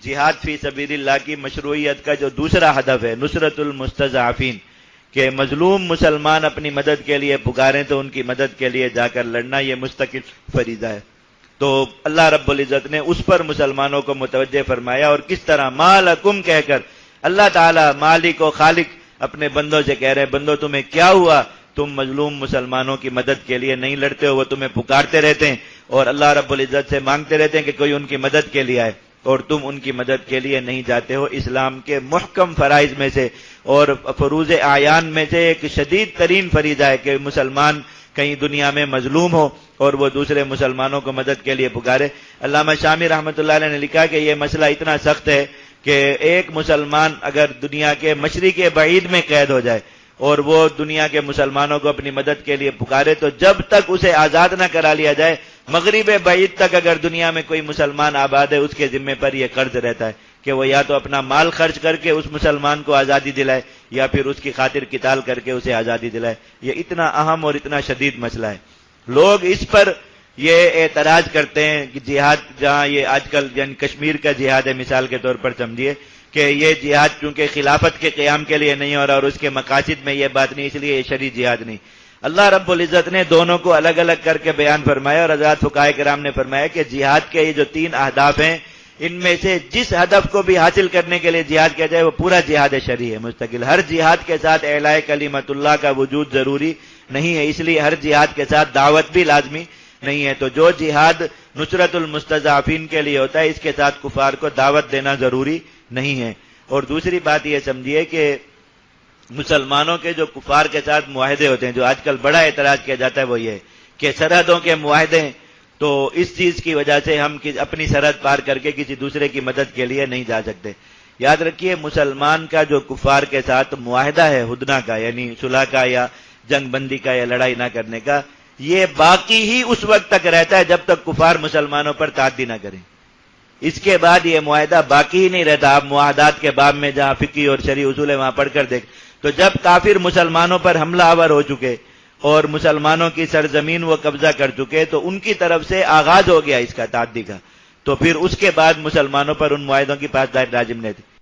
جہاد فی سبیل اللہ کی مشروعیت کا جو دوسرا ہدف ہے نصرت المستضعفین، کہ مظلوم مسلمان اپنی مدد کے لیے پکاریں تو ان کی مدد کے لیے جا کر لڑنا یہ مستقل فریضہ ہے. تو اللہ رب العزت نے اس پر مسلمانوں کو متوجہ فرمایا، اور کس طرح ما لکم کہہ کر اللہ تعالی مالک و خالق اپنے بندوں سے کہہ رہے ہیں بندوں تمہیں کیا ہوا، تم مظلوم مسلمانوں کی مدد کے لیے نہیں لڑتے ہو، وہ تمہیں پکارتے رہتے ہیں اور اللہ رب العزت سے مانگتے رہتے ہیں کہ کوئی ان کی مدد کے لیے آئے، اور تم ان کی مدد کے لیے نہیں جاتے ہو. اسلام کے محکم فرائض میں سے اور فروض اعیان میں سے ایک شدید ترین فریضہ ہے کہ مسلمان کہیں دنیا میں مظلوم ہو اور وہ دوسرے مسلمانوں کو مدد کے لیے پکارے. علامہ شامی رحمۃ اللہ علیہ نے لکھا کہ یہ مسئلہ اتنا سخت ہے کہ ایک مسلمان اگر دنیا کے مشرق بعید میں قید ہو جائے اور وہ دنیا کے مسلمانوں کو اپنی مدد کے لیے پکارے تو جب تک اسے آزاد نہ کرا لیا جائے مغرب بعید تک اگر دنیا میں کوئی مسلمان آباد ہے اس کے ذمے پر یہ قرض رہتا ہے کہ وہ یا تو اپنا مال خرچ کر کے اس مسلمان کو آزادی دلائے یا پھر اس کی خاطر قتال کر کے اسے آزادی دلائے. یہ اتنا اہم اور اتنا شدید مسئلہ ہے. لوگ اس پر یہ اعتراض کرتے ہیں کہ جہاد جہاں یہ آج کل یعنی کشمیر کا جہاد ہے مثال کے طور پر سمجھیے کہ یہ جہاد چونکہ خلافت کے قیام کے لیے نہیں اور اس کے مقاصد میں یہ بات نہیں، اس لیے یہ شرعی جہاد نہیں. اللہ رب العزت نے دونوں کو الگ الگ کر کے بیان فرمایا اور حضرات فقہائے کرام نے فرمایا کہ جہاد کے یہ جو 3 اہداف ہیں ان میں سے جس ہدف کو بھی حاصل کرنے کے لیے جہاد کیا جائے وہ پورا جہاد شرعی ہے مستقل. ہر جہاد کے ساتھ اعلاء کلمت اللہ کا وجود ضروری نہیں ہے، اس لیے ہر جہاد کے ساتھ دعوت بھی لازمی نہیں ہے. تو جو جہاد نصرت المستضعفین کے لیے ہوتا ہے اس کے ساتھ کفار کو دعوت دینا ضروری نہیں ہے. اور دوسری بات یہ سمجھیے کہ مسلمانوں کے جو کفار کے ساتھ معاہدے ہوتے ہیں، جو آج کل بڑا اعتراض کیا جاتا ہے وہ یہ کہ سرحدوں کے معاہدے، تو اس چیز کی وجہ سے ہم اپنی سرحد پار کر کے کسی دوسرے کی مدد کے لیے نہیں جا سکتے. یاد رکھیے مسلمان کا جو کفار کے ساتھ معاہدہ ہے ہدنہ کا یعنی صلح کا یا جنگ بندی کا یا لڑائی نہ کرنے کا، یہ باقی ہی اس وقت تک رہتا ہے جب تک کفار مسلمانوں پر تعدی نہ کریں. اس کے بعد یہ معاہدہ باقی ہی نہیں رہتا. آپ معاہدات کے باب میں جہاں فقہی اور شرعی اصول ہے وہاں پڑھ کر دیکھ تو جب کافر مسلمانوں پر حملہ آور ہو چکے اور مسلمانوں کی سرزمین وہ قبضہ کر چکے تو ان کی طرف سے آغاز ہو گیا اس کا تعدی کا، تو پھر اس کے بعد مسلمانوں پر ان معاہدوں کی پاسداری لازم نہیں تھی.